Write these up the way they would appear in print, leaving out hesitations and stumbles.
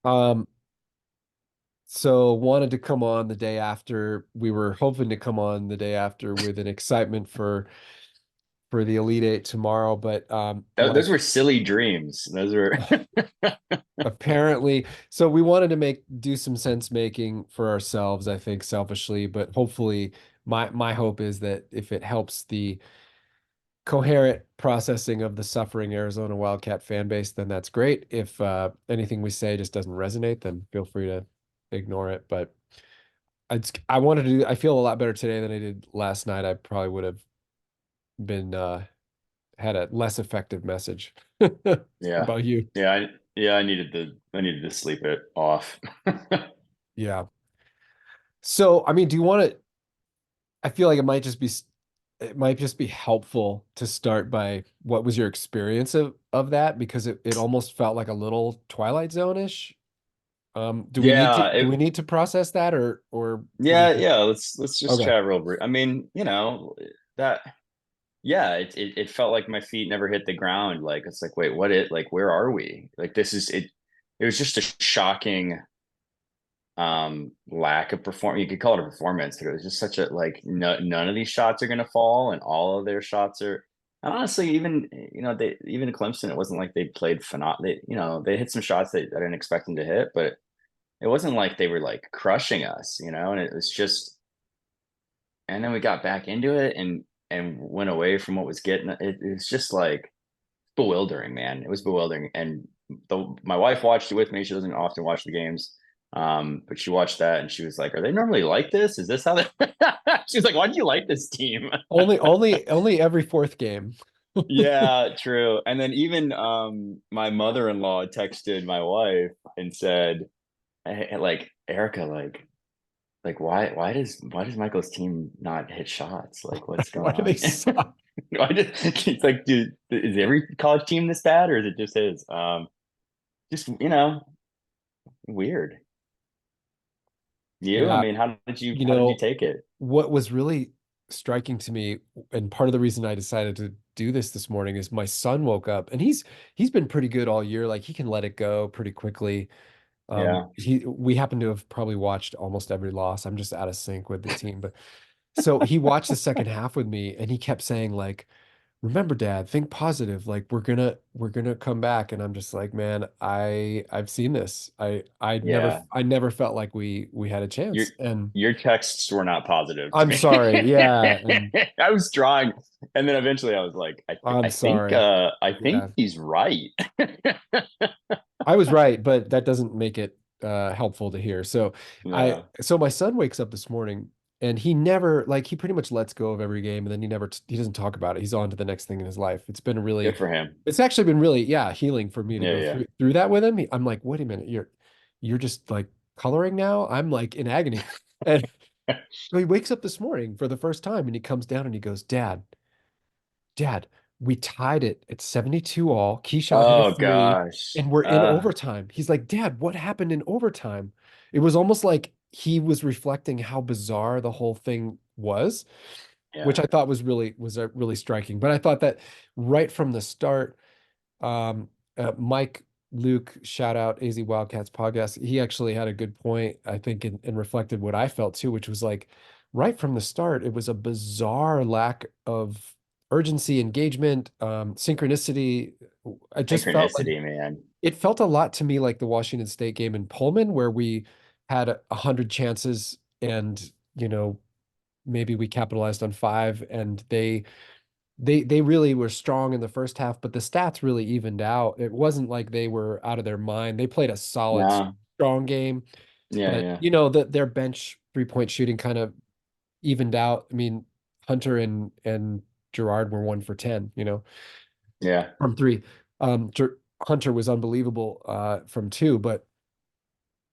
Um, so wanted to come on the day after. We were hoping to come on the day after with an excitement for the Elite Eight tomorrow, but Those like were silly dreams. Those were, apparently, so we wanted to do some sense making for ourselves, I think selfishly, but hopefully my hope is that if it helps the coherent processing of the suffering Arizona Wildcat fan base, then that's great. If anything we say just doesn't resonate, then feel free to ignore it. But I wanted to do, I feel a lot better today than I did last night. I probably would have been had a less effective message. How yeah, about you? yeah. I needed to sleep it off. Yeah. So, I mean, do you want to, I feel like it might just be helpful to start by what was your experience of that, because it almost felt like a little Twilight Zone-ish. Yeah, Do we need to process that, or what do you yeah, think? yeah. Let's just Okay. chat real brief. I mean, that. Yeah, it felt like my feet never hit the ground. Like it's like, wait, like where are we? Like this is it. It was just a shocking lack of perform. You could call it a performance, but it was just such a like no, none of these shots are gonna fall, and all of their shots are. And honestly, even they even Clemson, it wasn't like they played phenom. They hit some shots that I didn't expect them to hit, but it wasn't like they were like crushing us, and it was just. And then we got back into it and went away from what was getting it. It was just like bewildering, man. It was bewildering. And my wife watched it with me. She doesn't often watch the games. But she watched that and she was like, "Are they normally like this? Is this how they?" She was like, "Why do you like this team?" Only every fourth game. Yeah, true. And then even my mother-in-law texted my wife and said, hey, like Erica, why does Michael's team not hit shots? Like, what's Why going do they on? suck? It's like, dude, is every college team this bad, or is it just his? Just weird. I Yeah, mean, you how did you know, take it? what was really striking to me, and part of the reason I decided to do this morning, is my son woke up and he's been pretty good all year. Like he can let it go pretty quickly. Yeah. We happen to have probably watched almost every loss. I'm just out of sync with the team, but so he watched the second half with me and he kept saying like, remember, Dad, think positive. Like we're gonna come back. And I'm just like, man, I've seen this. Yeah. I never felt like we had a Your chance. And your texts were not positive to I'm me. sorry. Yeah. And I was trying, and then eventually I was like, I'm sorry. I think Yeah. he's right. I was right, but that doesn't make it helpful to hear. Yeah. So my son wakes up this morning and he never, like, he pretty much lets go of every game, and then he doesn't talk about it. He's on to the next thing in his life. Good for him. It's actually been really, yeah, healing for me to Yeah, go yeah. through that with him. I'm like, wait a minute, you're just like coloring now. I'm like in agony. And so he wakes up this morning for the first time and he comes down and he goes, Dad, we tied it at 72 all. Keyshawn hit a Oh three, gosh. and we're in overtime. He's like, Dad, what happened in overtime? It was almost like he was reflecting how bizarre the whole thing was, which Yeah. I thought was really striking. But I thought that right from the start, Mike Luke, shout out AZ Wildcats podcast. He actually had a good point, I think, and reflected what I felt too, which was like right from the start, it was a bizarre lack of urgency, engagement, synchronicity. I just felt like Synchronicity, man. it felt a lot to me like the Washington State game in Pullman, where we had 100 chances and, maybe we capitalized on five, and they really were strong in the first half, but the stats really evened out. It wasn't like they were out of their mind. They played a solid, No. strong game, Yeah, but yeah. their bench 3-point shooting kind of evened out. I mean, Hunter and Gerard were 1 for 10, Yeah. from three. Hunter was unbelievable from two, but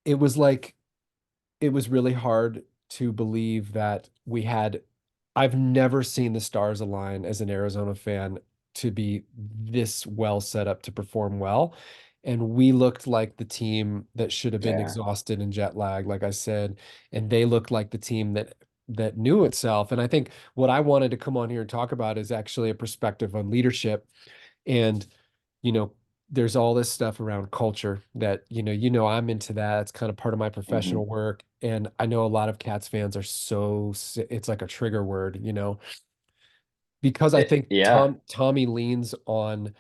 it was like it was really hard to believe that we had. I've never seen the stars align as an Arizona fan to be this well set up to perform well. And we looked like the team that should have been Yeah. exhausted and jet lagged, like I said, and they looked like the team that knew itself. And I think what I wanted to come on here and talk about is actually a perspective on leadership and, you know, there's all this stuff around culture that, I'm into that. It's kind of part of my professional Hmm. work. And I know a lot of Cats fans are it's like a trigger word, because I think Yeah, Tommy leans on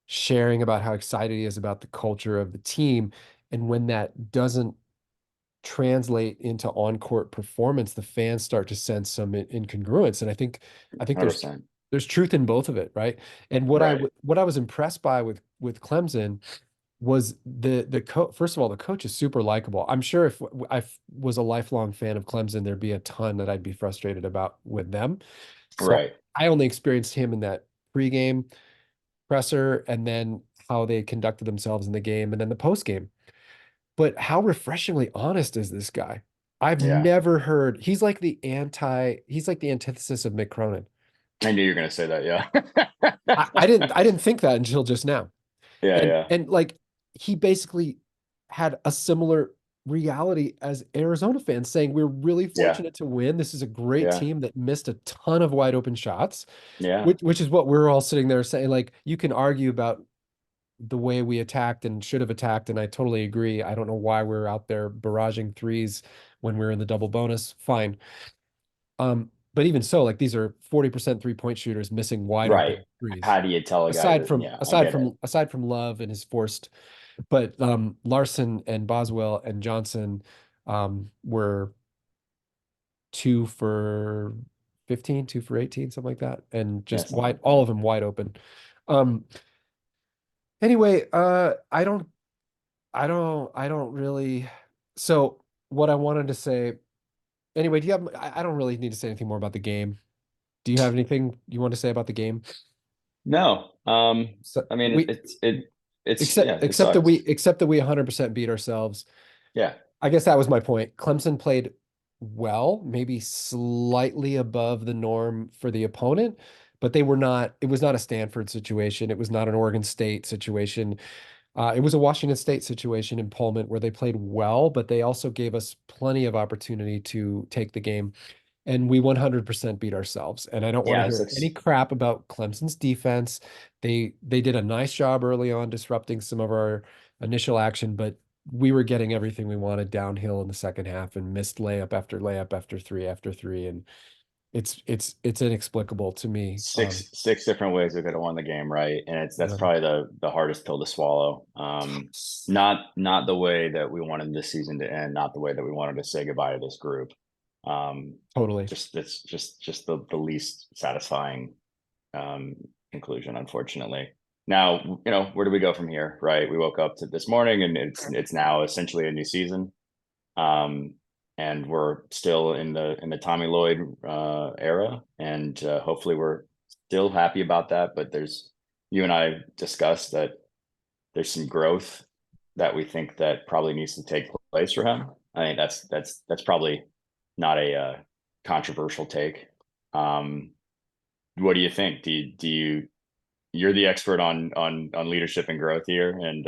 sharing about how excited he is about the culture of the team. And when that doesn't translate into on-court performance, the fans start to sense some incongruence. And I think there's 100%. truth in both of it, right? And Right. what I was impressed by with Clemson was the coach. First of all, the coach is super likable. I'm sure if was a lifelong fan of Clemson, there'd be a ton that I'd be frustrated about with them. So Right. I only experienced him in that pregame presser and then how they conducted themselves in the game and then the post game. But how refreshingly honest is this guy? I've Yeah. never heard. He's like the antithesis of Mick Cronin. I knew you were gonna say that. Yeah. I didn't think that until just now. Yeah. Yeah. And like he basically had a similar reality as Arizona fans saying, we're really Yeah. fortunate to win. This is a great Yeah. team that missed a ton of wide open shots, Yeah. which is what we're all sitting there saying. Like you can argue about the way we attacked and should have attacked, and I totally agree. I don't know why we're out there barraging threes when we're in the double bonus. Fine. But even so, like these are 40% three-point shooters missing wide Right. open threes. How do you tell a guy Aside to? from Yeah, I aside get it. from aside from Love and his forced, but Larson and Boswell and Johnson were 2 for 15, 2 for 18, something like that, and Yeah, just something wide, like all that. of them wide open. Um, anyway, I don't really. So what I wanted to say, anyway, do you have, I don't really need to say anything more about the game. Do you have anything you want to say about the game? No. So I mean, we, it's except, yeah, it except that we, sucks. except that we 100% beat ourselves. Yeah. I guess that was my point. Clemson played well, maybe slightly above the norm for the opponent, but it was not a Stanford situation. It was not an Oregon State situation. It was a Washington State situation in Pullman where they played well, but they also gave us plenty of opportunity to take the game, and we 100% beat ourselves. And I don't want to Yeah, hear any crap about Clemson's defense. They did a nice job early on disrupting some of our initial action, but we were getting everything we wanted downhill in the second half and missed layup after layup after three, and it's inexplicable to me. six different ways we could have won the game, right? And that's Right. probably the hardest pill to swallow. Not the way that we wanted this season to end, not the way that we wanted to say goodbye to this group. Um, Totally. just that's just the least satisfying um, conclusion, unfortunately. Now, where do we go from here, right? We woke up to this morning, and it's now essentially a new season. Um, and we're still in the Tommy Lloyd era, and hopefully we're still happy about that. But you and I discussed that there's some growth that we think that probably needs to take place for him. I think that's probably not a controversial take. Um, what do you think? You're the expert on leadership and growth here, and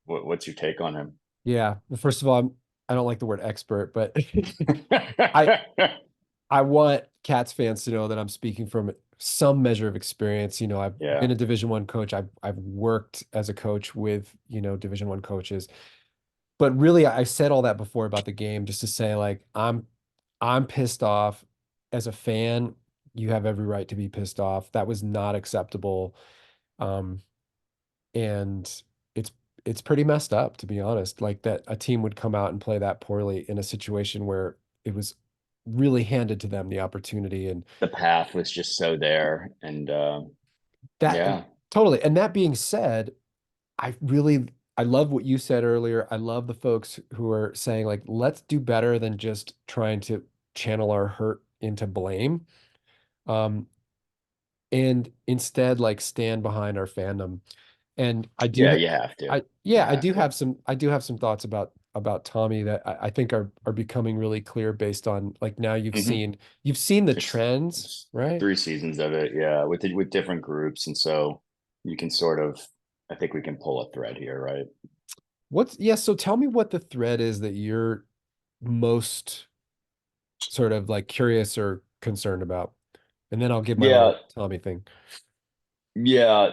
what's your take on him? Yeah. Well, first of all, I don't like the word expert, but I I want Cats fans to know that I'm speaking from some measure of experience. I've Yeah. been a Division I coach. I've worked as a coach with, Division I coaches. But really, I said all that before about the game just to say like I'm pissed off as a fan. You have every right to be pissed off. That was not acceptable. Um, and it's it's pretty messed up, to be honest. Like that a team would come out and play that poorly in a situation where it was really handed to them the opportunity. And The path was just so there, and that yeah. totally. And that being said, I love what you said earlier. I love the folks who are saying like, let's do better than just trying to channel our hurt into blame. Um, and instead like stand behind our fandom. And I do Yeah, ha you have to. I You yeah, have to. I do have some thoughts about Tommy that I think are becoming really clear based on like now Hmm. you've seen the It's, trends, it's right? 3 seasons of it, yeah, with different groups, and so you can sort of, I think we can pull a thread here, right? So tell me what the thread is that you're most sort of like curious or concerned about. And then I'll give my little Yeah, Tommy thing. yeah.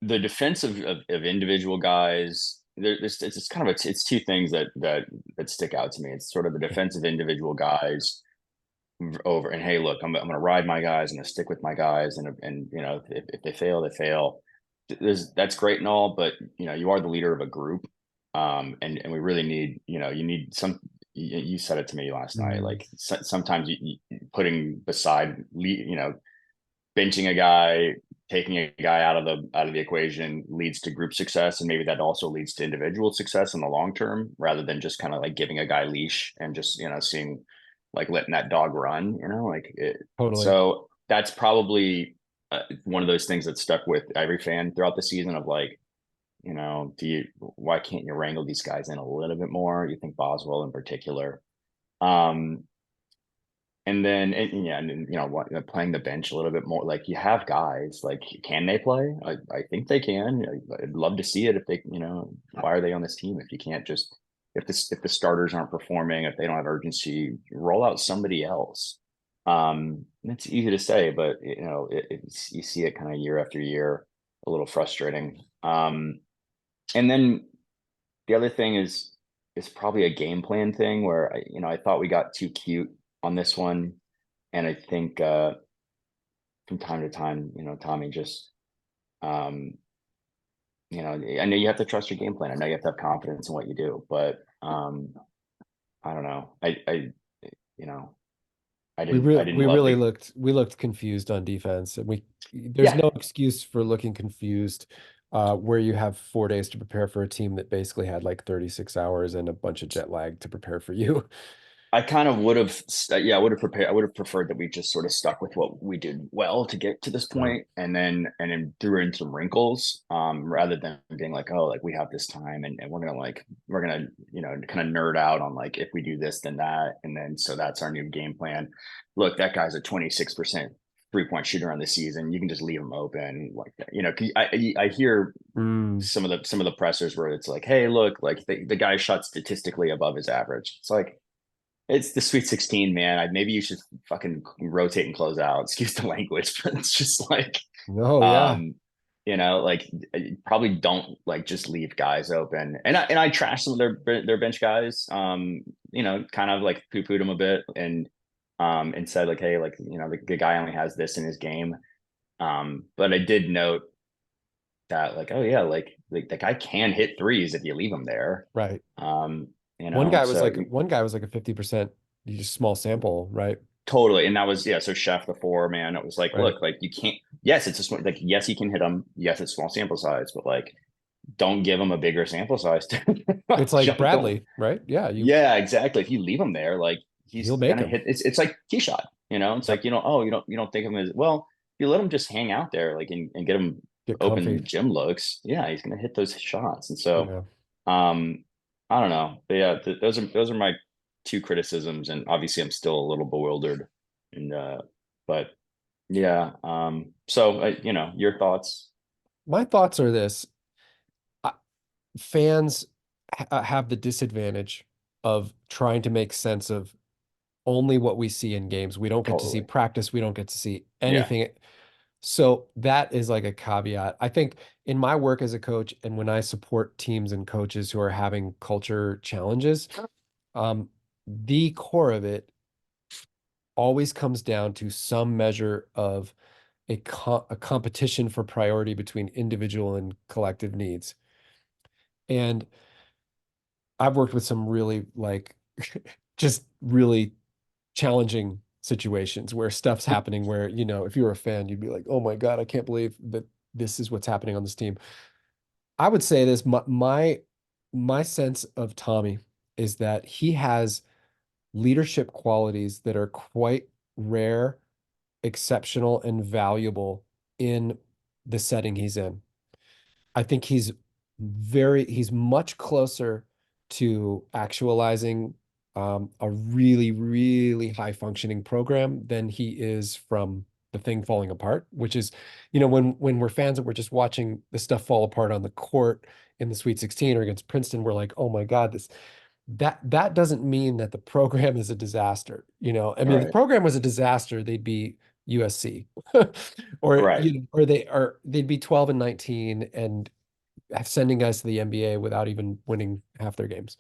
the defense of individual guys. It's kind of it's two things that stick out to me. It's sort of the defense of individual guys over, and hey, look, I'm going to ride my guys. I'm going to stick with my guys, and you know, if they fail, they fail. That's great and all, but you know, you are the leader of a group, and we really need, you know, you need some. You said it to me last night. Mm, Like sometimes putting beside, you know, benching a guy, taking a guy out of the equation leads to group success, and maybe that also leads to individual success in the long term, rather than just kind of like giving a guy leash and just, you know, seeing, like, letting that dog run, you know, like it. totally. So that's probably one of those things that stuck with every fan throughout the season of like, you know, why can't you wrangle these guys in a little bit more? You think Boswell in particular. Um, and then, yeah, and you know what, playing the bench a little bit more. Like, you have guys, like, can they play? I think they can. I'd love to see it if they, you know, why are they on this team if you can't just, if the starters aren't performing, if they don't have urgency, roll out somebody else. It's easy to say, but you know, it's, you see it kind of year after year, a little frustrating. And then the other thing is probably a game plan thing where you know, I thought we got too cute on this one, and I think from time to time, you know, Tommy just um, you know, I know you have to trust your game plan. I know you have to have confidence in what you do, but I don't know. You know, I didn't We love really the. looked confused on defense, and we there's Yeah, no excuse for looking confused where you have 4 days to prepare for a team that basically had like 36 hours and a bunch of jet lag to prepare for you. I kind of would have, yeah, I would have prepared. I would have preferred that we just sort of stuck with what we did well to get to this Right. point, and then threw in some wrinkles, rather than being like, oh, like we have this time, and we're gonna, you know, kind of nerd out on like, if we do this, then that, and then so that's our new game plan. Look, that guy's a 26% 3-point shooter on the season. You can just leave him open like that, you know. I hear Mm, some of the pressers where it's like, hey, look, like the guy shot statistically above his average. It's like, it's the Sweet 16, man. Maybe you should fucking rotate and close out. Excuse the language, but it's just like, no, yeah, um, you know, like, probably don't like just leave guys open. And I trashed some of their bench guys. You know, kind of like poo pooed them a bit, and said like, hey, like, you know, the guy only has this in his game. But I did note that, like, oh yeah, like the guy can hit threes if you leave him there. right. Um, you know, so One guy was like a 50%, you just small sample, right? totally. And that was, yeah. So Chef the four, man, it was like, Right. look, like you can't, yes, it's a small, like, yes, he can hit them. Yes, it's small sample size, but like, don't give him a bigger sample size. It's like Don't, Bradley, right? Yeah, yeah, exactly. If you leave him there, like, he'll he's make gonna him. hit. It's like tee shot, you know. It's like, Yep. you know, oh, you don't think of him as well. You let him just hang out there, like, and get him Get comfy. open gym looks. Yeah, he's gonna hit those shots. And so, Yeah. um, I don't know, but yeah, those are my two criticisms, and obviously I'm still a little bewildered, and but yeah, so you know, your thoughts. My thoughts are this. uh, Fans have the disadvantage of trying to make sense of only what we see in games. We don't get to see Totally. practice. We don't get to see Yeah. anything. So that is like a caveat. I think in my work as a coach and when I support teams and coaches who are having culture challenges, um, the core of it always comes down to some measure of a competition for priority between individual and collective needs. And I've worked with some really like just really challenging situations where stuff's happening where, you know, if you were a fan, you'd be like, oh my God, I can't believe that this is what's happening on this team. I would say this, my sense of Tommy is that he has leadership qualities that are quite rare, exceptional, and valuable in the setting he's in. I think he's much closer to actualizing a really, really high functioning program than he is from the thing falling apart, which is, you know, when we're fans and we're just watching the stuff fall apart on the court in the Sweet 16 or against Princeton, we're like, oh my God, that doesn't mean that the program is a disaster. You know, I All mean, if the right. program was a disaster, they'd be USC, or Right. or they'd be 12 and 19 and sending guys to the NBA without even winning half their games,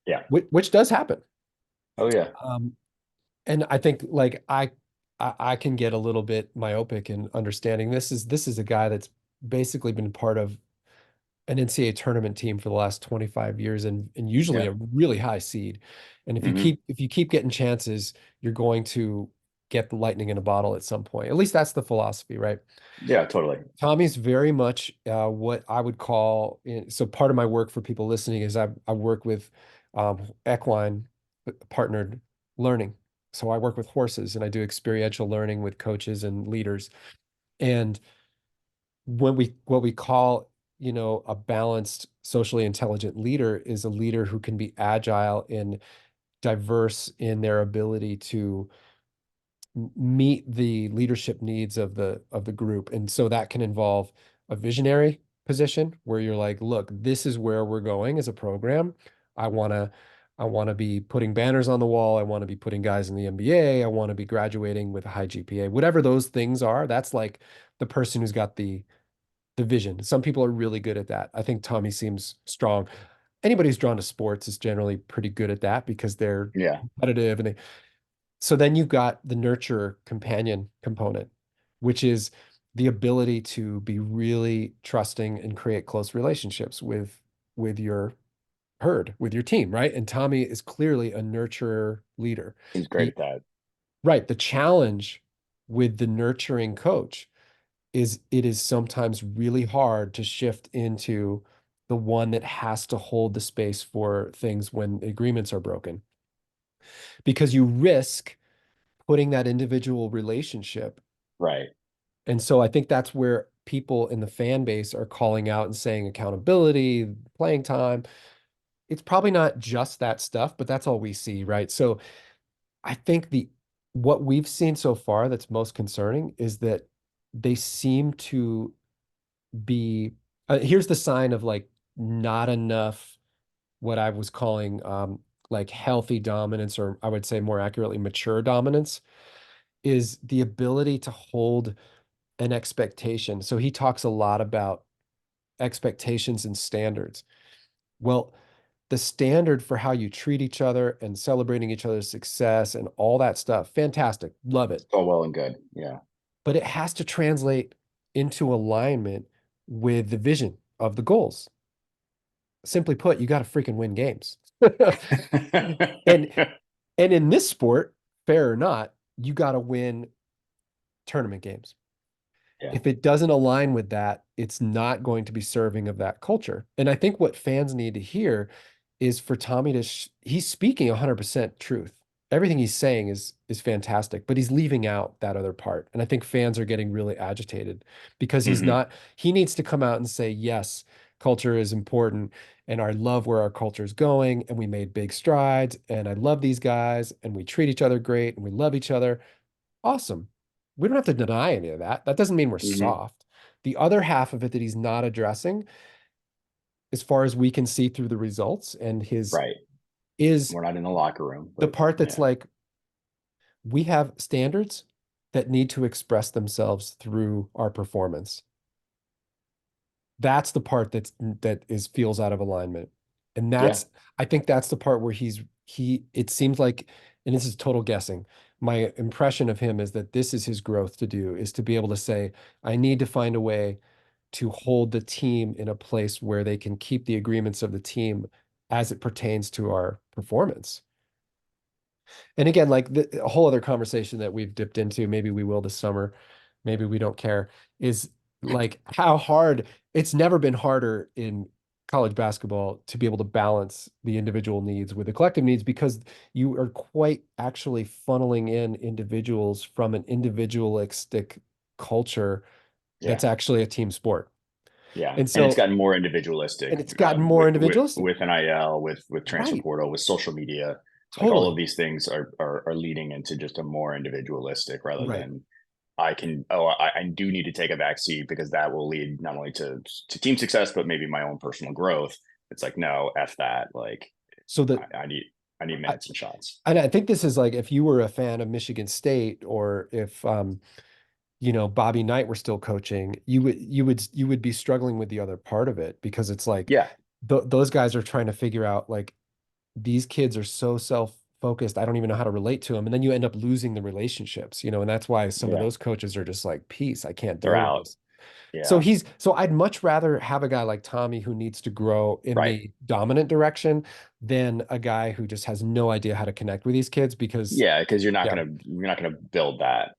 Yeah. which does happen. Oh yeah. Um, and I think like I can get a little bit myopic in understanding this is a guy that's basically been part of an NCAA tournament team for the last 25 years and usually Yeah. a really high seed. And Hmm. if you keep getting chances, you're going to get the lightning in a bottle at some point. At least that's the philosophy, right? Yeah, totally. Tommy's very much what I would call, so part of my work for people listening is I work with equine partnered learning. So I work with horses and I do experiential learning with coaches and leaders. And when what we call, a balanced, socially intelligent leader is a leader who can be agile and diverse in their ability to meet the leadership needs of the group. And so that can involve a visionary position where you're like, look, this is where we're going as a program. I want to I want to be putting banners on the wall. I want to be putting guys in the NBA. I want to be graduating with a high GPA. Whatever those things are, that's like the person who's got the vision. Some people are really good at that. I think Tommy seems strong. Anybody who's drawn to sports is generally pretty good at that because they're Yeah. competitive and they so then you've got the nurture companion component, which is the ability to be really trusting and create close relationships with your herd, with your team, right? And Tommy is clearly a nurturer leader. He's great The at that. right, the challenge with the nurturing coach is it is sometimes really hard to shift into the one that has to hold the space for things when agreements are broken because you risk putting that individual relationship. Right. And so I think that's where people in the fan base are calling out and saying accountability, playing time. It's probably not just that stuff, but that's all we see, right? So I think the what we've seen so far that's most concerning is that they seem to be here's the sign of like not enough what I was calling like healthy dominance, or I would say more accurately mature dominance, is the ability to hold an expectation. So he talks a lot about expectations and standards. Well, the standard for how you treat each other and celebrating each other's success and all that stuff, fantastic, love it. It's all well and good. Yeah. But it has to translate into alignment with the vision of the goals. Simply put, you got to freaking win games. And and in this sport, fair or not, you got to win tournament games. Yeah. If it doesn't align with that, it's not going to be serving of that culture. And I think what fans need to hear is for Tommy to he's speaking 100% truth. Everything he's saying is fantastic, but he's leaving out that other part. And I think fans are getting really agitated because Hmm. he needs to come out and say, yes, culture is important and I love where our culture is going and we made big strides and I love these guys and we treat each other great and we love each other. Awesome. We don't have to deny any of that. That doesn't mean we're Hmm. soft. The other half of it that he's not addressing, as far as we can see through the results, and his Right. is We're not in the locker room, the but part that's yeah. like we have standards that need to express themselves through our performance. That's the part that is feels out of alignment. And Yeah. I think that's the part where it seems like, and this is total guessing. My impression of him is that this is his growth to do, is to be able to say, I need to find a way to hold the team in a place where they can keep the agreements of the team as it pertains to our performance. And again, like a whole other conversation that we've dipped into, maybe we will this summer, maybe we don't care, is like how hard it's never been harder in college basketball to be able to balance the individual needs with the collective needs because you are quite actually funneling in individuals from an individualistic culture that's Yeah. actually a team sport. Yeah. And And it's so, gotten more individualistic and it's gotten more individualistic. with NIL, with transfer Right. portal, with social media. Like all of Totally. these things are leading into just a more individualistic rather Right. than I do need to take a back seat because that will lead not only to team success, but maybe my own personal growth. It's like, no, F that. Like So the I need. I need I, minutes and shots. and I think this is like if you were a fan of Michigan State or if Bobby Knight were still coaching, you would be struggling with the other part of it because it's like Yeah, those guys are trying to figure out like these kids are so self-focused. I don't even know how to relate to them. And then you end up losing the relationships, and that's why some of yeah, those coaches are just like, peace, I can't they're deal with out. this. So Yeah, so I'd much rather have a guy like Tommy who needs to grow in right. the dominant direction than a guy who just has no idea how to connect with these kids because Yeah, because yeah, you're not gonna build that.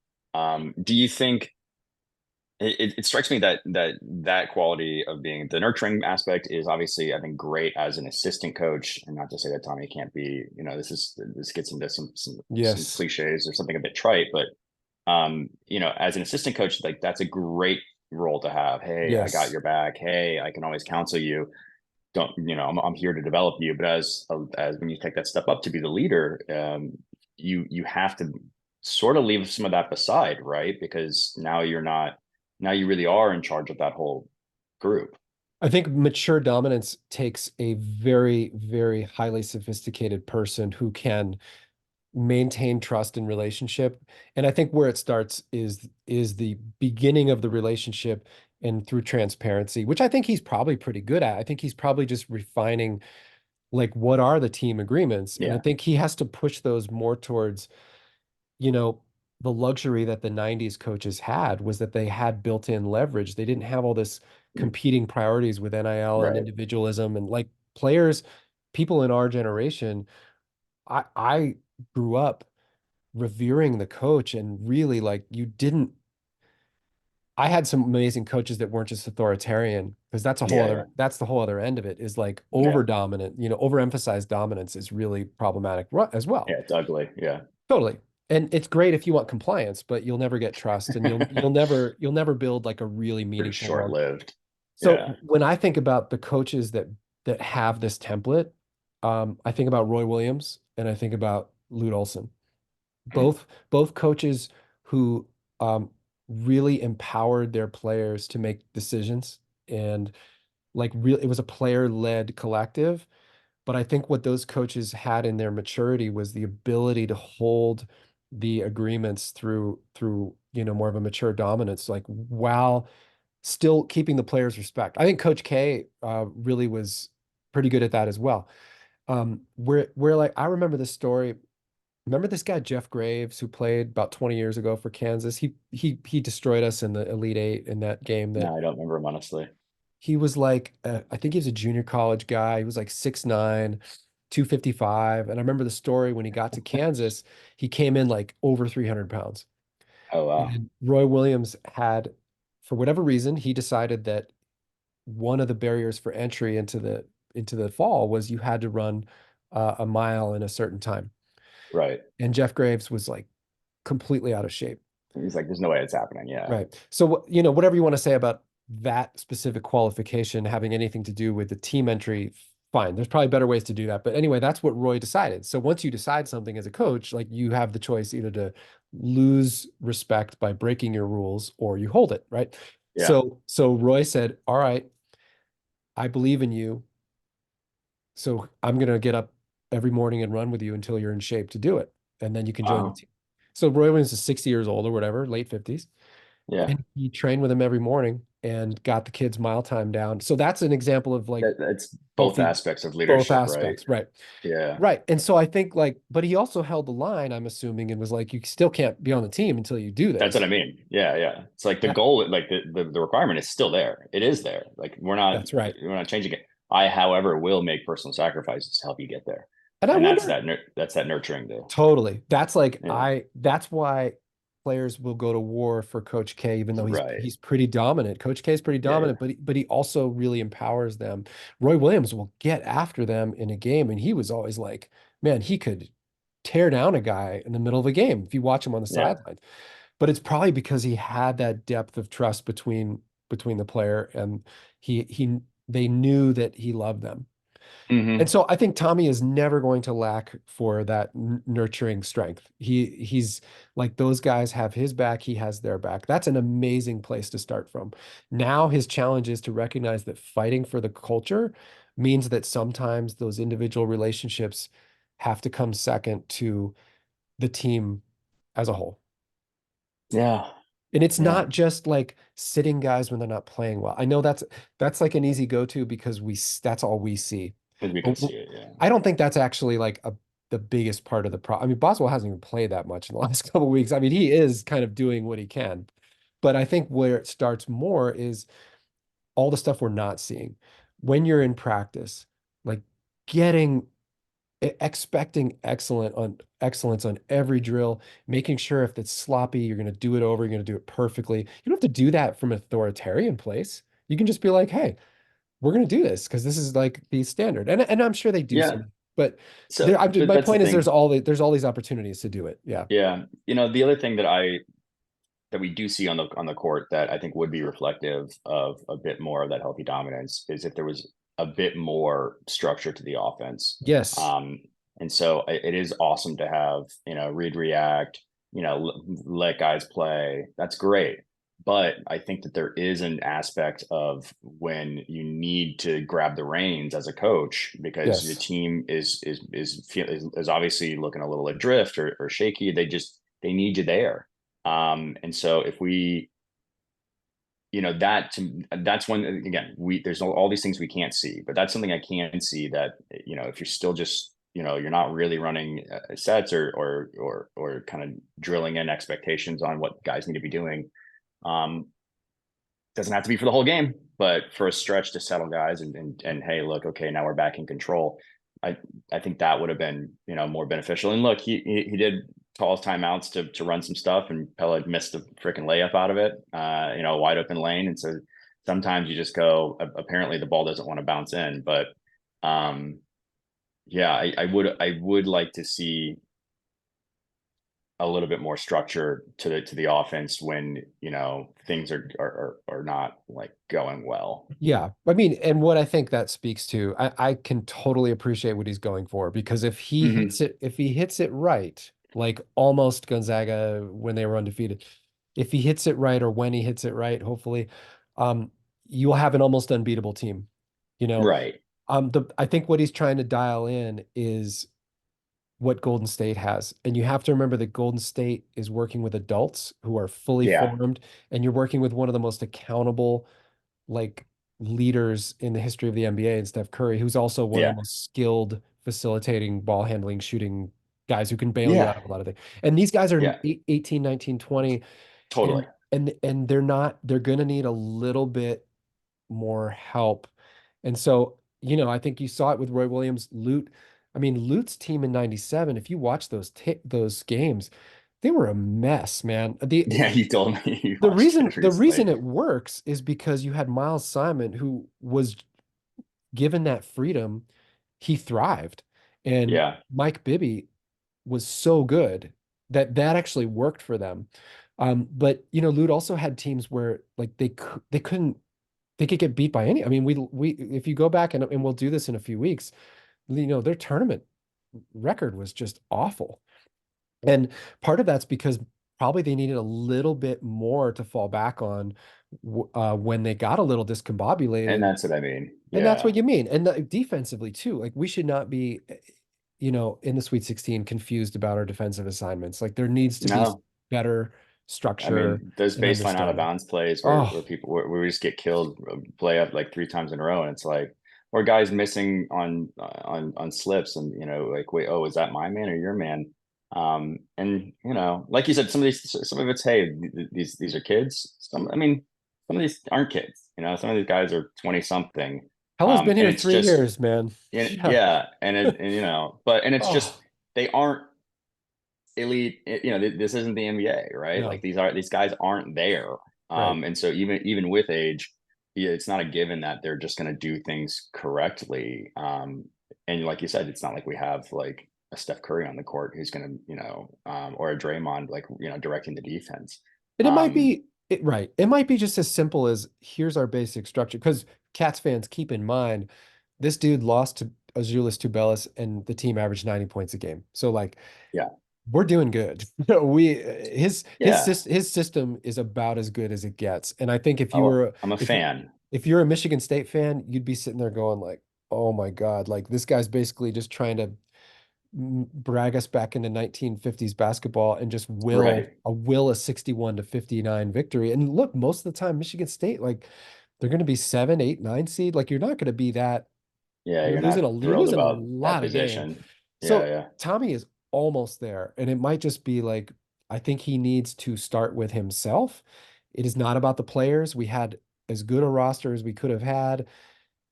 Do you think it strikes me that that quality of being the nurturing aspect is obviously, I think, great as an assistant coach, and not to say that Tommy can't be, this gets into some yes, cliches or something a bit trite, but as an assistant coach, like that's a great role to have. Hey, I got yes. your back. Hey, I can always counsel you. Don't, I'm here to develop you. But as when you take that step up to be the leader, you have to sort of leave some of that beside, right? Because now you're not, now you really are in charge of that whole group. I think mature dominance takes a very, very highly sophisticated person who can maintain trust in relationship. And I think where it starts is the beginning of the relationship and through transparency, which I think he's probably pretty good at. I think he's probably just refining like what are the team agreements. And I Yeah. think he has to push those more towards, you know, the luxury that the 90s coaches had was that they had built-in leverage. They didn't have all this competing priorities with NIL and Right. individualism and like players, people in our generation. I grew up revering the coach and really like you didn't I had some amazing coaches that weren't just authoritarian because Yeah. Yeah. that's the whole other end of it is like Yeah. over dominant, overemphasized dominance is really problematic as well. Yeah. It's ugly. Yeah. Totally. And it's great if you want compliance, but you'll never get trust and you'll never build like a really Pretty meaningful short long. lived. Yeah. So when I think about the coaches that have this template, I think about Roy Williams and I think about Lute Olson. Both coaches who really empowered their players to make decisions and like real it was a player-led collective. But I think what those coaches had in their maturity was the ability to hold the agreements through more of a mature dominance, like while still keeping the players' respect. I think Coach K really was pretty good at that as well. Where like I remember this story. Remember this guy Jeff Graves who played about 20 years ago for Kansas? He destroyed us in the Elite Eight in that game that No, I don't remember him honestly. he was like I think he was a junior college guy. He was like 6'9", 255. And I remember the story when he got to Kansas, he came in like over 300 pounds. Oh wow. And Roy Williams had, for whatever reason, he decided that one of the barriers for entry into the fall was you had to run a mile in a certain time. Right. And Jeff Graves was like completely out of shape. He's like, there's no way it's happening. Yeah. Right. So, whatever you want to say about that specific qualification having anything to do with the team entry, fine. There's probably better ways to do that. But anyway, that's what Roy decided. So once you decide something as a coach, like you have the choice either to lose respect by breaking your rules or you hold it, right? Yeah. So Roy said, "All right, I believe in you. So I'm going to get up every morning and run with you until you're in shape to do it. And then you can join the Wow. team." So Roy Williams is 60 years old or whatever, late 50s. Yeah. And he trained with him every morning and got the kids' mile time down. So that's an example of like That's both healthy, aspects of both leadership, right? aspects. Right. Yeah. Right. And so I think like, but he also held the line, I'm assuming, and was like, you still can't be on the team until you do That's what I this. mean. Yeah, yeah. It's like the Yeah, goal, like the requirement is still there. It is there. Like that's right. we're not changing it. I, however, will make personal sacrifices to help you get there. And I And wonder, that's that nurturing the totally. yeah. That's why players will go to war for Coach K, even though he's Right. he's pretty dominant. Coach K is pretty Yeah, dominant, but he also really empowers them. Roy Williams will get after them in a game, and he was always like, man, he could tear down a guy in the middle of a game if you watch him on the yeah. sidelines. But it's probably because he had that depth of trust between the player and he they knew that he loved them. And Hmm. so I think Tommy is never going to lack for that nurturing strength. He's like those guys have his back, he has their back. That's an amazing place to start from. Now his challenge is to recognize that fighting for the culture means that sometimes those individual relationships have to come second to the team as a whole. Yeah. And it's Yeah. not just like sitting guys when they're not playing well. I know that's like an easy go-to because that's all we see. Because we But can see it. Yeah. I don't think that's actually like the biggest part of the problem. I mean, Boswell hasn't even played that much in the last couple of weeks. I mean, he is kind of doing what he can. But I think where it starts more is all the stuff we're not seeing. When you're in practice, like getting expecting excellence on every drill, making sure if it's sloppy, you're going to do it over, you're going to do it perfectly. You don't have to do that from an authoritarian place. You can just be like, hey, we're going to do this because this is like the standard. And I'm sure they do Yeah. some, but So, but my that's the point is thing. there's all these opportunities to do it. Yeah. Yeah. The other thing that we do see on the court that I think would be reflective of a bit more of that healthy dominance is if there was a bit more structure to the offense. Yes. Um, and so it is awesome to have, read, react, let guys play. That's great. But I think that there is an aspect of when you need to grab the reins as a coach because the Yes. team is obviously looking a little adrift or shaky. They need you there. And so if we, that's when again there's all these things we can't see, but that's something I can see that if you're still just you're not really running sets or kind of drilling in expectations on what guys need to be doing. Um, doesn't have to be for the whole game, but for a stretch to settle guys and hey, look, okay, now we're back in control. I I think that would have been more beneficial. And look, he did call his timeouts to run some stuff, and Pella missed a freaking layup out of it, wide open lane. And so sometimes you just go. Apparently, the ball doesn't want to bounce in, but yeah, I would like to see a little bit more structure to the offense when things are not like going well. Yeah. I mean, and what I think that speaks to, I can totally appreciate what he's going for because Hmm. if he hits it right, like almost Gonzaga when they were undefeated, if he hits it right or when he hits it right, hopefully, um, you'll have an almost unbeatable team. You know, Right. I think what he's trying to dial in is what Golden State has. And you have to remember that Golden State is working with adults who are fully Yeah. formed, and you're working with one of the most accountable like leaders in the history of the NBA and Steph Curry, who's also one of the Yeah. most skilled facilitating, ball handling, shooting guys who can bail you out Yeah. of a lot of things. And these guys are Yeah. 18, 19, 20, Totally. and they're going to need a little bit more help. And so, I think you saw it with Roy Williams, Lute. I mean, Lute's team in 97, if you watch those games, they were a mess, man. Yeah, you told me you watched it The recently. reason it works is because you had Miles Simon who was given that freedom, he thrived. And Yeah. Mike Bibby was so good that actually worked for them. But Lute also had teams where like they couldn't they could get beat by any. I mean, we if you go back and we'll do this in a few weeks, their tournament record was just awful. And part of that's because probably they needed a little bit more to fall back on when they got a little And discombobulated. that's what I mean. And that's Yeah. what you mean. And defensively too, like we should not be, in the Sweet 16 confused about our defensive assignments. Like there needs to be No, better I structure mean, those and baseline out of understanding. bounds plays where Oh, people where we just get killed, play up like three times in a row, and it's like, or guys missing on slips, and like, wait, oh, is that my man or your man? And like you said, some of it's, hey, these are kids. I mean, some of these aren't kids. Some of these guys are 20 something, Hella's been and here it's 3 years, just, man. Yeah. yeah, and it's just Oh, they aren't elite. This isn't the NBA, right? Like no. these guys aren't there. Right. And so even with age, yeah, it's not a given that they're just going to do things correctly. And like you said, it's not like we have like a Steph Curry on the court who's going to, or a Draymond like directing the defense. And it might Um, be right. It might be just as simple as here's our basic structure. Because Cats fans keep in mind, this dude lost to Azuolas Tubelis and the team averaged 90 points a game. So like yeah, we're doing good. We yeah. his system is about as good as it gets. And I think Oh, I'm a fan. if you're a Michigan State fan, you'd be sitting there going like, "Oh my God, like this guy's basically just trying to brag us back into 1950s basketball and just Right. will a 61-59 victory. And look, most of the time, Michigan State, like they're going to be 7, 8, 9 seed. Like you're not going to be that. Yeah, you're not You're thrilled losing a about that lot of games. position. Yeah, So yeah. Tommy is almost there, and it might just be like I think he needs to start with himself. It is not about the players. We had as good a roster as we could have had,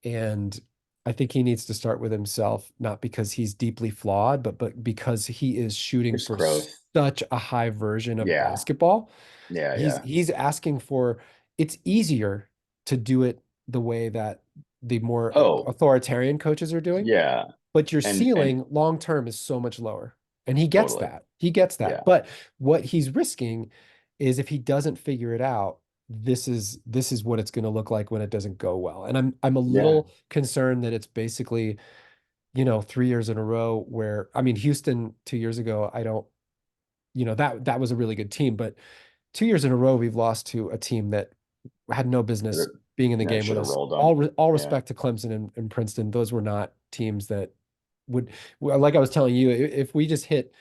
and I think he needs to start with himself, not because he's deeply flawed, but because he is shooting There's for growth. such a high version of Yeah. basketball. Yeah, yeah. He's asking for it's easier to do it the way that the more Oh, authoritarian coaches are doing, yeah. but your And ceiling long term is so much lower. And he gets totally. that. He gets that. Yeah. But what he's risking is if he doesn't figure it out, this is what it's going to look like when it doesn't go well. And I'm a Yeah. little concerned that it's basically, 3 years in a row where I mean Houston 2 years ago, I don't, that was a really good team, but 2 years in a row we've lost to a team that had no business being in the Yeah, game with should have us. rolled them. All Yeah. respect to Clemson and Princeton, those were not teams that would, well, like I was telling you, if we just hit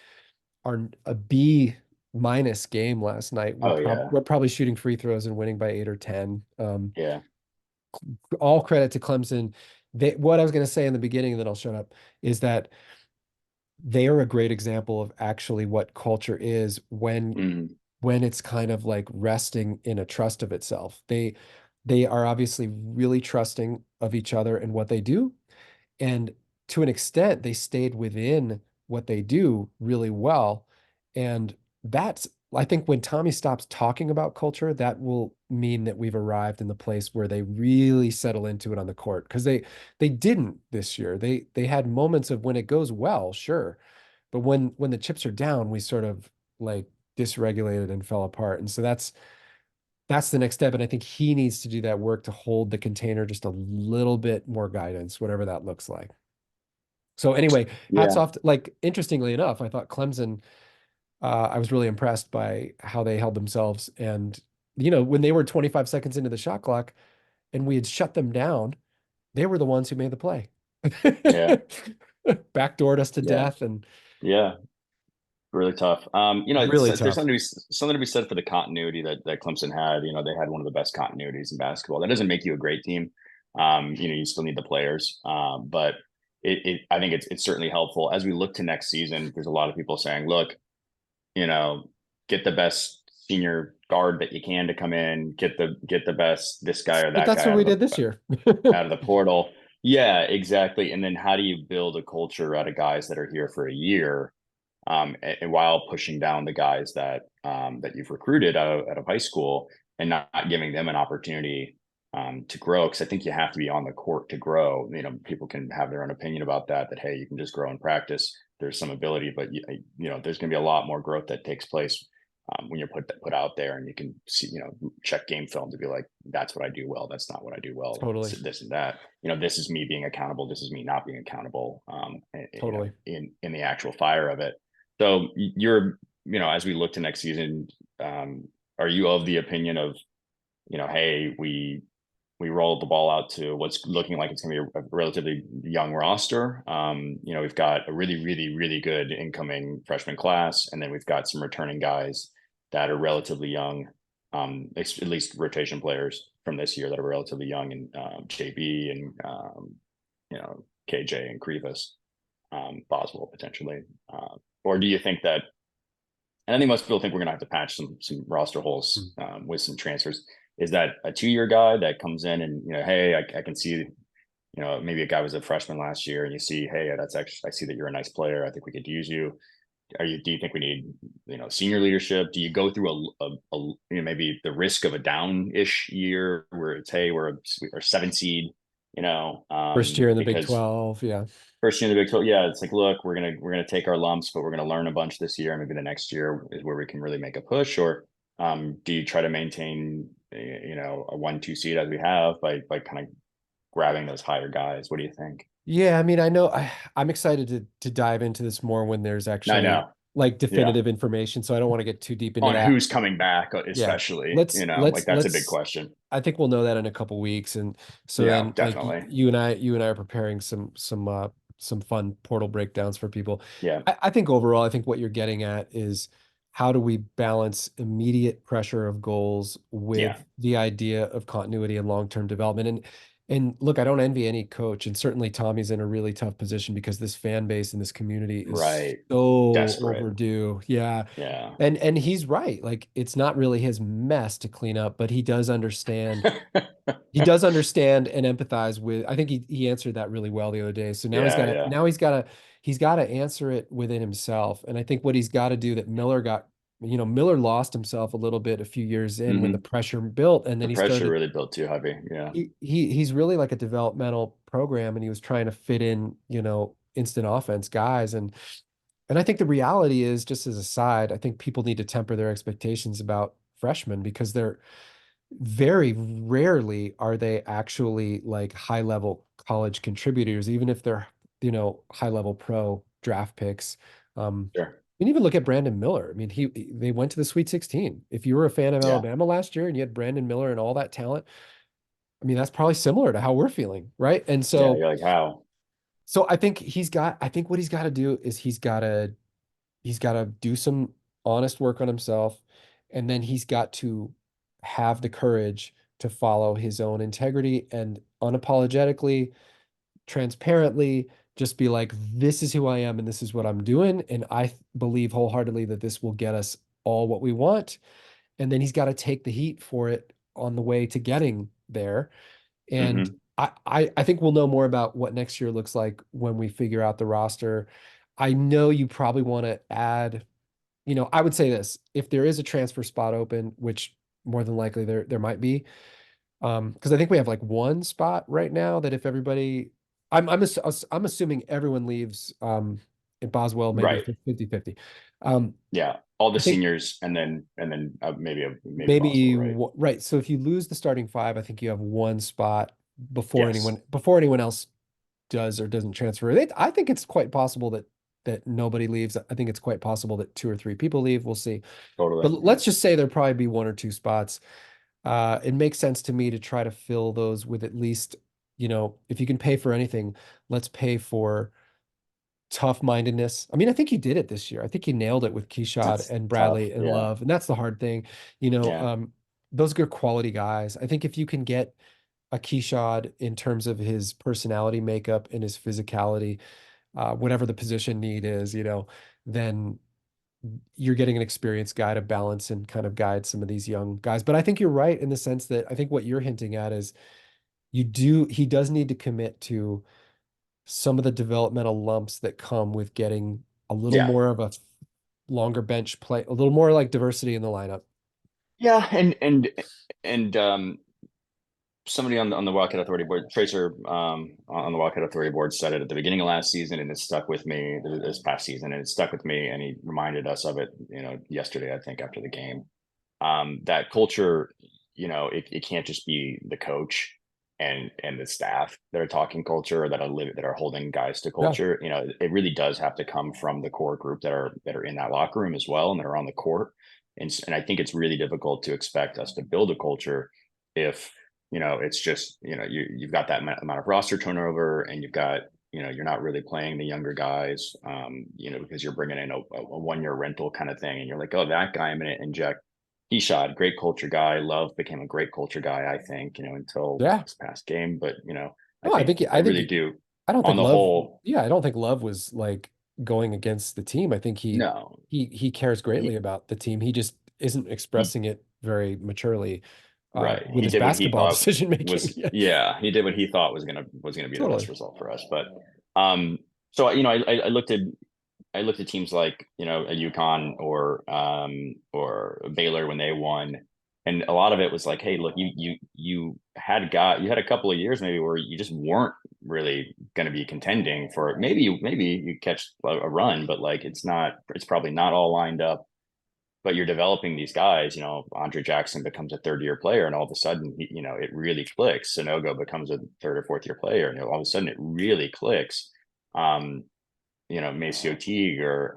our a B minus game last night, Oh yeah. we're probably shooting free throws and winning by 8 or 10. Yeah. All credit to Clemson. What I was going to say in the beginning, and then I'll shut up, is that they are a great example of actually what culture is Mm, when it's kind of like resting in a trust of itself. They are obviously really trusting of each other and what they do. And to an extent, they stayed within what they do really well. And that's, I think when Tommy stops talking about culture, that will mean that we've arrived in the place where they really settle into it on the court. Because they didn't this year. They had moments of when it goes well, sure. But when the chips are down, we sort of like dysregulated and fell apart. And so that's the next step. And I think he needs to do that work to hold the container just a little bit more guidance, whatever that looks like. So anyway, hats yeah. off. Like interestingly enough, I thought Clemson. I was really impressed by how they held themselves, and when they were 25 seconds into the shot clock, and we had shut them down, they were the ones who made the play. Yeah. Backdoored us to Yeah. death, and Yeah. Really tough. really There's tough. something to be said for the continuity that Clemson had. They had one of the best continuities in basketball. That doesn't make you a great team. You still need the players. But I think it's certainly helpful as we look to next season. There's a lot of people saying, look, you know, get the best senior guard that you can to come in, get the best this guy or But that that's guy what we did this year. out of the portal. Yeah, exactly. And then how do you build a culture out of guys that are here for a year, and while pushing down the guys that you've recruited out of high school and not giving them an opportunity to grow? Because I think you have to be on the court to grow. People can have their own opinion about that. That hey, you can just grow in practice. There's some ability, but there's going to be a lot more growth that takes place when you're put out there, and you can see, check game film to be like, that's what I do well. That's not what I do well. Totally, This and that. This is me being accountable. This is me not being accountable. totally. In the actual fire of it. So you're, as we look to next season, are you of the opinion of, hey, we rolled the ball out to what's looking like it's going to be a relatively young roster. We've got a really, really, really good incoming freshman class, and then we've got some returning guys that are relatively young, at least rotation players from this year that are relatively young, and JB and KJ and Krivas, Boswell potentially. Or do you think that? And I think most people think we're going to have to patch some roster holes with some transfers. Is that a 2-year guy that comes in and hey, I can see maybe a guy was a freshman last year and you see, hey, that's actually, I see that you're a nice player. I think we could use you. Do you think we need senior leadership? Do you go through maybe the risk of a down-ish year where it's hey, we're a 7 seed, First year in the Big because 12, yeah. first year in the Big 12, yeah, it's like, look, we're gonna take our lumps, but we're gonna learn a bunch this year. Maybe the next year is where we can really make a push. Or do you try to maintain, a 1-2 seed as we have by kind of grabbing those higher guys? What do you think? Yeah, I mean, I know I'm excited to dive into this more when there's I actually know, like yeah, definitive information, so I don't want to get too deep into on that. who's coming back, Yeah. especially, Let's like let's that's a big let's question. I think we'll know that in a couple weeks, and so Yeah, then like definitely. you and I are preparing some some fun portal breakdowns for people. Yeah. I think overall, I think what you're getting at is how do we balance immediate pressure of goals Yeah. with the idea of continuity and long-term development? And look, I don't envy any coach, and certainly Tommy's in a really tough position because this fan base and this community is Right. so Desperate. overdue. Yeah. Yeah. And he's right. Like it's not really his mess to clean up, but he does understand and empathize with. I think he answered that really well the other day. So now Yeah. Yeah. he's got to answer it within himself. And I think what he's got to do that Miller lost himself a little bit a few years in when the Hmm. pressure built, and The then he pressure started really built too heavy. Yeah. he's really like a developmental program, and he was trying to fit in, instant offense guys. And I think the reality is, just as a side, I think people need to temper their expectations about freshmen because they're very rarely are they actually like high level college contributors, even if they're, high level pro draft picks. Sure. And even look at Brandon Miller. I mean, they went to the Sweet 16. If you were a fan of Yeah. Alabama last year and you had Brandon Miller and all that talent, I mean, that's probably similar to how we're feeling, right? And Yeah. so You're like, how? I think what he's got to do is he's got to do some honest work on himself, and then he's got to have the courage to follow his own integrity and unapologetically, transparently just be like, this is who I am and this is what I'm doing. And I believe wholeheartedly that this will get us all what we want. And then he's got to take the heat for it on the way to getting there. And Hmm. I think we'll know more about what next year looks like when we figure out the roster. I know you probably want to add, I would say this, if there is a transfer spot open, which more than likely there might be, because I think we have like one spot right now that if everybody, I'm assuming everyone leaves, at Boswell, maybe Right. 50-50. Um, Yeah. All the I think seniors, and then maybe Boswell. maybe Right. right. So if you lose the starting five, I think you have one spot Yes. before anyone else does or doesn't transfer. I think it's quite possible that nobody leaves. I think it's quite possible that two or three people leave. We'll see. Totally. But Yeah. let's just say there'll probably be one or two spots. It makes sense to me to try to fill those with at least, if you can pay for anything, let's pay for tough-mindedness. I mean, I think he did it this year. I think he nailed it with Keyshot That's and tough. Bradley and Yeah. Love, and that's the hard thing. You know, Yeah. um, those are good quality guys. I think if you can get a Keyshot in terms of his personality makeup and his physicality, whatever the position need is, then you're getting an experienced guy to balance and kind of guide some of these young guys. But I think you're right in the sense that I think what you're hinting at is he does need to commit to some of the developmental lumps that come with getting a little Yeah. more of a longer bench play, a little more like diversity in the lineup. Yeah. And somebody on the Wildcat Authority board, Tracer, on the Wildcat Authority board, said it at the beginning of last season, and it stuck with me this past season, and it stuck with me. And he reminded us of it, yesterday, I think, after the game. That culture, it can't just be the coach and the staff that are talking culture, or that are holding guys to Yeah. culture. It really does have to come from the core group that are in that locker room as well, and that are on the court. And I think it's really difficult to expect us to build a culture if it's just you've got that amount of roster turnover, and you've got you're not really playing the younger guys, because you're bringing in a 1 year rental kind of thing, and you're like, oh, that guy, I'm going to inject. He shot great culture guy. Love became a great culture guy, I think, until Yeah. this past game. But I No, think I I think really do. I don't On think the Love, whole, yeah, I don't think Love was like going against the team. I think no, he cares greatly he about the team. He just isn't he expressing it very maturely right. with He his did what he basketball thought decision making. was Yeah, yeah. He did what he thought was gonna be the best totally. result for us. But um, so I looked at teams like a UConn or Baylor when they won, and a lot of it was like, hey, look, you had a couple of years maybe where you just weren't really going to be contending for maybe you catch a run, but like it's probably not all lined up. But you're developing these guys. Andre Jackson becomes a third-year player, and all of a sudden, it really clicks. Sonogo becomes a third or fourth-year player, and all of a sudden, it really clicks. Um, Maceo Teague or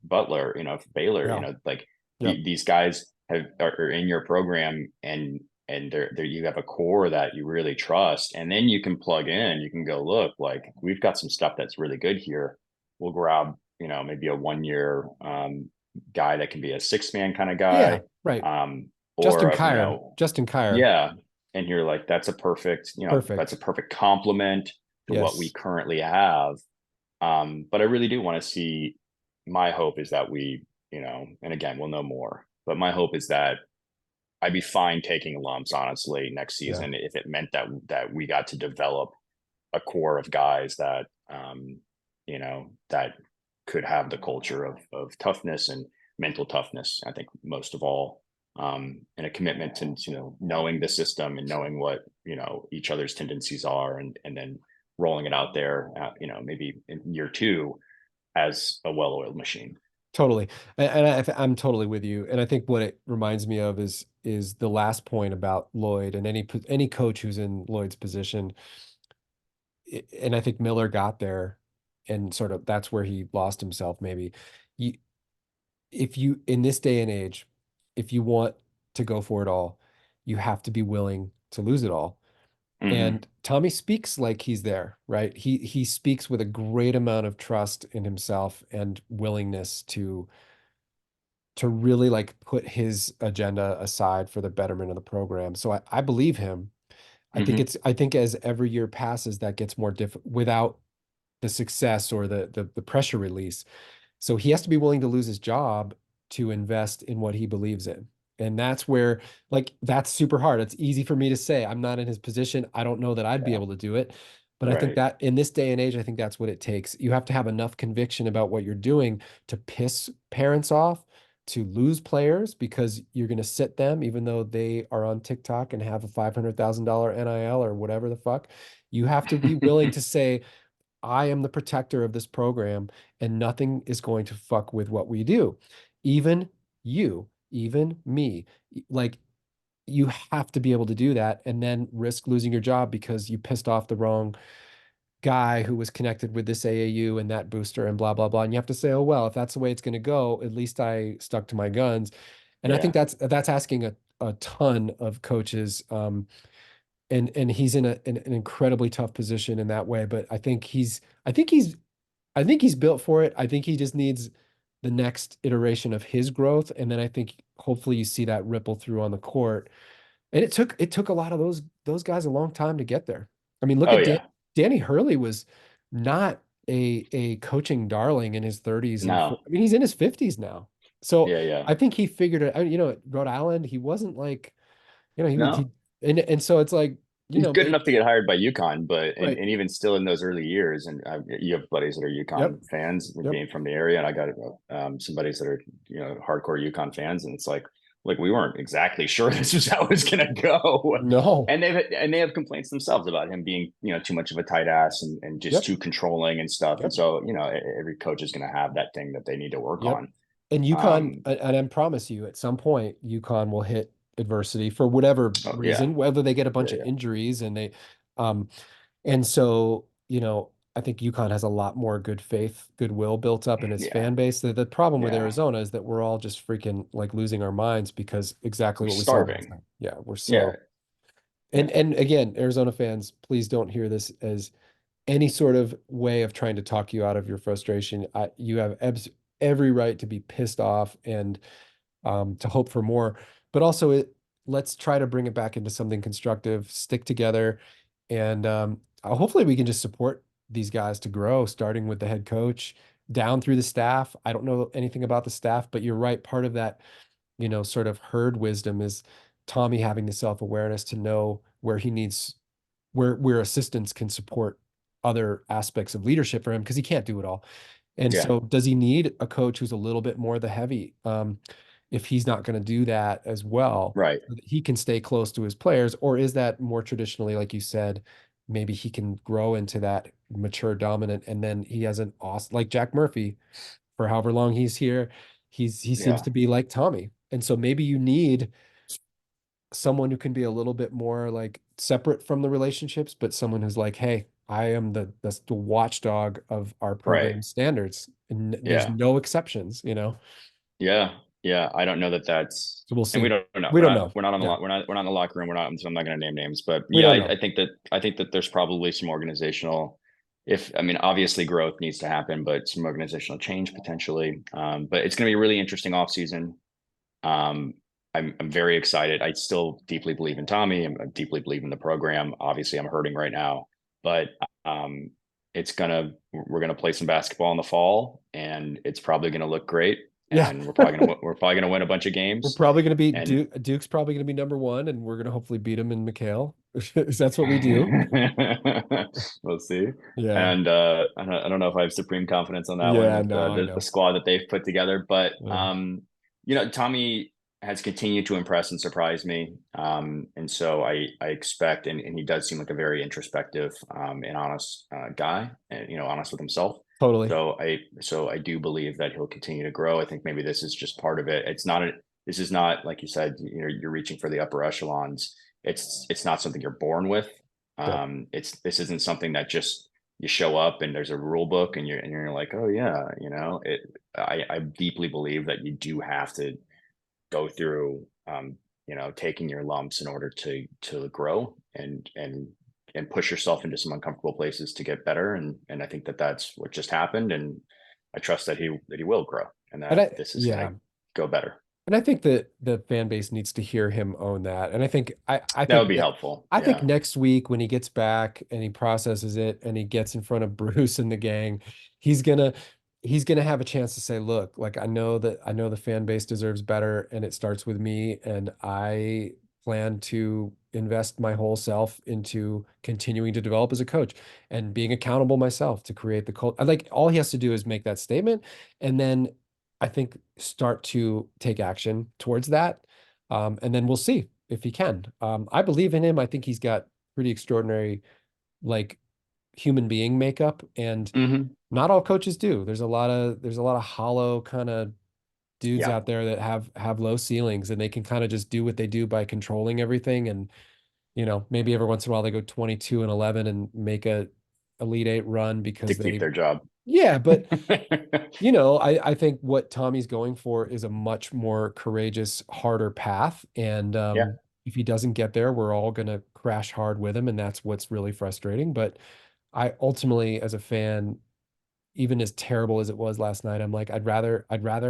Butler, Baylor, Yeah, like yeah, these guys are in your program, and and there you have a core that you really trust, and then you can plug in. You can go, look, like we've got some stuff that's really good here. We'll grab, maybe a 1 year guy that can be a 6 man kind of Yeah, guy, right. Justin or Kier. Justin Kier. yeah, and you're like, that's a Perfect. perfect complement to what we Yes. currently have. But I really do want to see. My hope is that and again, we'll know more. But my hope is that I'd be fine taking lumps, honestly, next Yeah. season if it meant that we got to develop a core of guys that could have the culture of toughness and mental toughness. I think most of all, and a commitment to knowing the system and knowing what each other's tendencies are, and then rolling it out there, maybe in year two as a well-oiled machine. Totally. I'm totally with you. And I think what it reminds me of is the last point about Lloyd and any coach who's in Lloyd's position. And I think Miller got there and sort of that's where he lost himself maybe. You if you in this day and age, if you want to go for it all, you have to be willing to lose it all. Mm-hmm. And Tommy speaks like he's there, right? He speaks with a great amount of trust in himself and willingness to really like put his agenda aside for the betterment of the program. So I believe him. Mm-hmm. I think as every year passes, that gets more difficult without the success or the pressure release. So he has to be willing to lose his job to invest in what he believes in. And that's where, like, that's super hard. It's easy for me to say. I'm not in his position. I don't know that I'd be Yeah. able to do it. But I think Right. that in this day and age, I think that's what it takes. You have to have enough conviction about what you're doing to piss parents off, to lose players because you're going to sit them, even though they are on TikTok and have a $500,000 NIL or whatever the fuck. You have to be willing to say, I am the protector of this program and nothing is going to fuck with what we do. Even you, even me. Like you have to be able to do that and then risk losing your job because you pissed off the wrong guy who was connected with this AAU and that booster and blah blah blah. And you have to say, oh well, if that's the way it's going to go, at least I stuck to my guns. And I think Yeah. that's asking a ton of coaches. And he's in an incredibly tough position in that way. But I think he's built for it. I think he just needs the next iteration of his growth, and then I think hopefully you see that ripple through on the court. And it took a lot of those guys a long time to get there. I mean, look Oh at yeah. Danny Hurley was not a coaching darling in his 30s and No. I mean he's in his 50s now. So Yeah. Yeah. I think he figured it. At Rhode Island, he wasn't like he was No. and so it's like He's good maybe enough to get hired by UConn, but right. and even still in those early years, and you have buddies that are UConn Yep. fans, Yep. being from the area, and I got some buddies that are hardcore UConn fans, and it's like we weren't exactly sure this was how it was going to go, No. and they have complaints themselves about him being too much of a tight ass and just Yep. too controlling and stuff, and Yep. so every coach is going to have that thing that they need to work Yep. on. And UConn, Um, and I promise you, at some point, UConn will hit adversity for whatever oh yeah, reason, whether they get a bunch yeah, of yeah, injuries um, and so, I think UConn has a lot more good faith, goodwill built up in its yeah, fan base. The problem with yeah. Arizona is that we're all just freaking like losing our minds because exactly We're what we saw last starving. night. Yeah, we're Yeah, so, yeah, and again, Arizona fans, please don't hear this as any sort of way of trying to talk you out of your frustration. You have every right to be pissed off and to hope for more, but also let's try to bring it back into something constructive, stick together, and hopefully we can just support these guys to grow, starting with the head coach down through the staff. I don't know anything about the staff, but you're right. Part of that, sort of herd wisdom is Tommy having the self-awareness to know where he needs where assistants can support other aspects of leadership for him because he can't do it all. And yeah. so does he need a coach who's a little bit more the heavy? If he's not going to do that as well, Right. so that he can stay close to his players, or is that more traditionally, like you said, maybe he can grow into that mature dominant and then he has an awesome like Jack Murphy for however long he's here, he seems Yeah. to be like Tommy. And so maybe you need someone who can be a little bit more like separate from the relationships, but someone who's like, hey, I am the watchdog of our Right. program standards, and there's Yeah. no exceptions. Yeah. Yeah, I don't know that that's, So we'll and we see. don't know. We don't know. We're not on the Yeah, we're not in the locker room. We're not. So I'm not going to name names, but we yeah, don't know. I think that there's probably some organizational. If I mean, obviously growth needs to happen, but some organizational change potentially. But it's going to be a really interesting offseason. Um, I'm very excited. I still deeply believe in Tommy. I deeply believe in the program. Obviously, I'm hurting right now, but um, we're gonna play some basketball in the fall, and it's probably gonna look great. Yeah. And we're probably gonna win a bunch of We're games. probably going to beat And Duke. Duke's probably going to be #1, and we're going to hopefully beat him in McHale. That's what we do. we'll see. Yeah. And I don't know if I have supreme confidence on that one Yeah, with no, I the know. squad that they've put together. But Yeah. you know, Tommy has continued to impress and surprise me. And so I expect, and he does seem like a very introspective and honest guy, and you know, honest with himself. Totally. So I do believe that he'll continue to grow. I think maybe this is just part of it. This is not like you said, you know, you're reaching for the upper echelons. It's not something you're born with. Yep. This isn't something that just you show up and there's a rule book and you're like, oh yeah, you know, I deeply believe that you do have to go through you know, taking your lumps in order to grow and push yourself into some uncomfortable places to get better. And I think that that's what just happened. And I trust that he will grow and And that I, this is going yeah. to go better. And I think that the fan base needs to hear him own that. And That would be helpful. I think Yeah. next week when he gets back and he processes it and he gets in front of Bruce and the gang, he's gonna he's gonna have a chance to say, look, like I know the fan base deserves better and it starts with me, and I plan to invest my whole self into continuing to develop as a coach and being accountable myself to create the cult. Like all he has to do is make that statement, and then I think start to take action towards that. And then we'll see if he can. I believe in him. I think he's got pretty extraordinary, like, human being makeup, and Hmm. not all coaches do. There's a lot of hollow kind of dudes Yeah. out there that have low ceilings, and they can kind of just do what they do by controlling everything. And maybe every once in a while they go 22-11 and make a Elite Eight run To because keep their job. yeah, but I think what Tommy's going for is a much more courageous, harder path. And Yeah. if he doesn't get there, we're all gonna crash hard with him, and that's what's really frustrating. But I ultimately, as a fan, even as terrible as it was last night, I'm like, I'd rather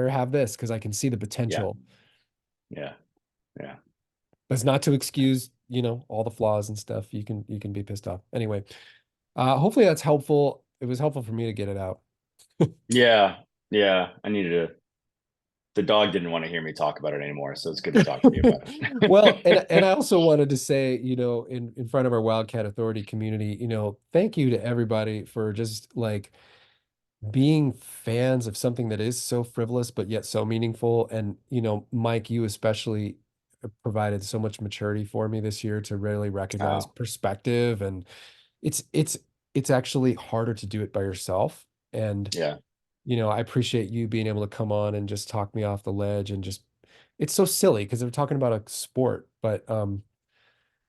have this because I can see the Yeah. potential. Yeah. Yeah. That's not to excuse, all the flaws and stuff. You can be pissed off. Anyway, hopefully that's helpful. It was helpful for me to get it out. Yeah. Yeah. I needed to. The dog didn't want to hear me talk about it anymore, so it's good to talk to you about Well, and it. and I also wanted to say, in front of our Wildcat Authority community, thank you to everybody for just like being fans of something that is so frivolous but yet so meaningful. And Mike, you especially provided so much maturity for me this year to really recognize Oh, perspective, and it's actually harder to do it by yourself. And yeah. I appreciate you being able to come on and just talk me off the ledge, and just it's so silly because they're talking about a sport, but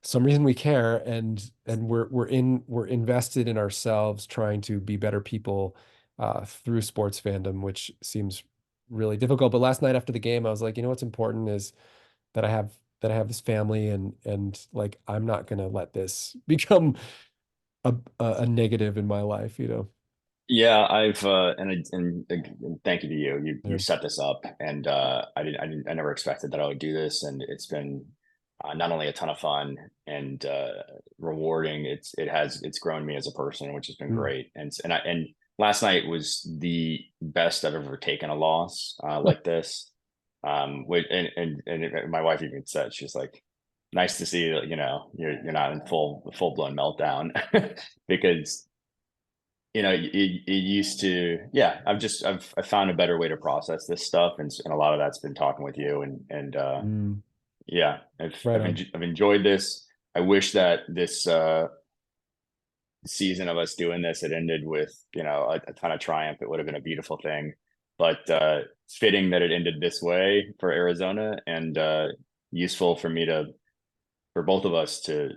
some reason we care, and we're invested in ourselves trying to be better people through sports fandom, which seems really difficult. But last night after the game, I was like, what's important is that I have this family, and like I'm not gonna let this become a negative in my life. Yeah, I've thank you to you. You Yeah. set this up, and I never expected that I would do this, and it's been not only a ton of fun and rewarding. It's grown me as a person, which has been Mm. great. And last night was the best I've ever taken a loss like this. My wife even said, she's like, nice to see that, you know, you're not in full blown meltdown because you know, it used to, yeah, I found a better way to process this stuff. And a lot of that's been talking with you and Mm. yeah, Right on. I've enjoyed this. I wish that this, season of us doing this had ended with, you know, a ton of triumph. It would have been a beautiful thing, but, it's fitting that it ended this way for Arizona and, useful for for both of us to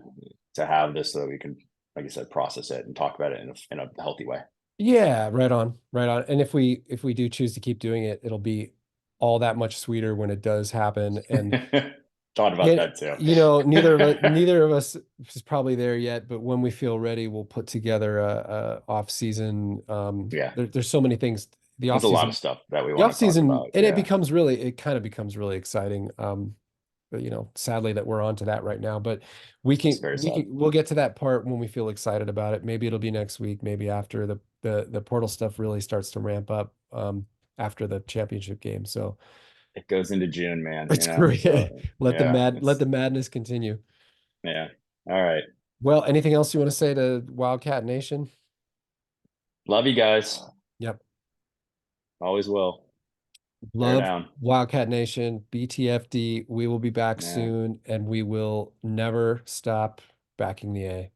have this so that we can, like I said, process it and talk about it in a healthy way. Yeah, right on, right on. And if we do choose to keep doing it, it'll be all that much sweeter when it does happen. And Thought about yeah, that too. neither of us is probably there yet, but when we feel ready, we'll put together a off season. Yeah, There's so many things. The there's off a lot of season, stuff that we the want off to talk season, about. and Yeah, it kind of becomes really exciting. But sadly that we're on to that right now. But it's very sad. we'll get to that part when we feel excited about it. Maybe it'll be next week. Maybe after the portal stuff really starts to ramp up. After the championship game. So It goes into June, man, it's great. So yeah, Let it's the madness continue. yeah. All right. Well, anything else you want to say to Wildcat Nation? Love you guys. Yep. Always will. Bear Love down. Wildcat Nation, BTFD. We will be back Yeah. soon and we will never stop backing the A.